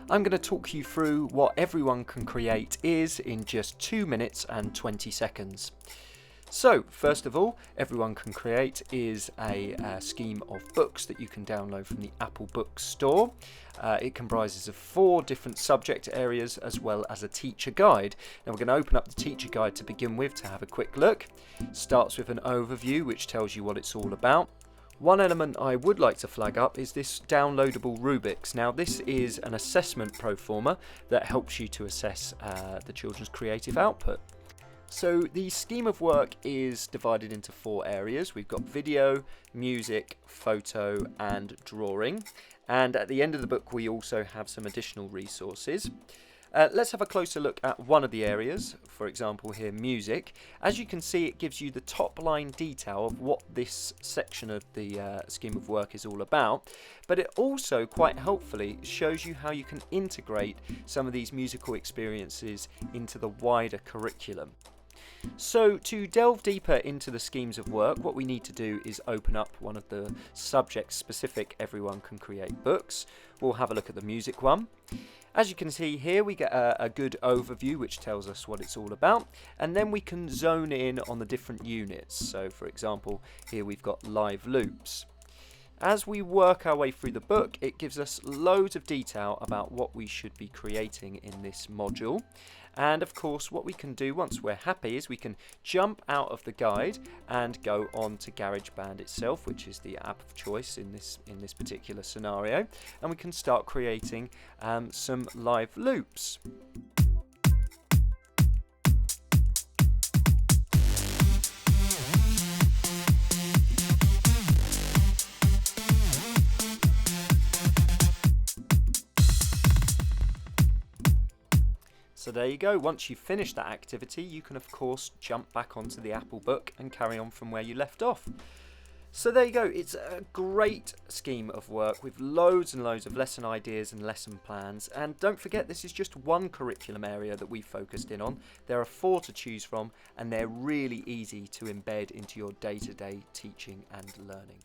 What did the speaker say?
I'm going to talk you through what Everyone Can Create is in just 2 minutes and 20 seconds. So, first of all, Everyone Can Create is a scheme of books that you can download from the Apple Book Store. It comprises of 4 different subject areas as well as a teacher guide. Now we're going to open up the teacher guide to begin with to have a quick look. Starts with an overview which tells you what it's all about. One element I would like to flag up is this downloadable rubrics. Now this is an assessment proforma that helps you to assess the children's creative output. So the scheme of work is divided into 4 areas. We've got video, music, photo and drawing. And at the end of the book we also have some additional resources. Let's have a closer look at one of the areas, for example here, music. As you can see, it gives you the top line detail of what this section of the scheme of work is all about, but it also quite helpfully shows you how you can integrate some of these musical experiences into the wider curriculum. So to delve deeper into the schemes of work, what we need to do is open up one of the subject-specific Everyone Can Create books. We'll have a look at the music one. As you can see here, we get a good overview which tells us what it's all about, and then we can zone in on the different units. So for example, here we've got live loops. As we work our way through the book, it gives us loads of detail about what we should be creating in this module. And of course, what we can do once we're happy is we can jump out of the guide and go on to GarageBand itself, which is the app of choice in this particular scenario, and we can start creating some live loops. So there you go. Once you've finished that activity, you can of course jump back onto the Apple Book and carry on from where you left off. So there you go. It's a great scheme of work with loads and loads of lesson ideas and lesson plans. And don't forget, this is just one curriculum area that we focused in on. There are 4 to choose from, and they're really easy to embed into your day-to-day teaching and learning.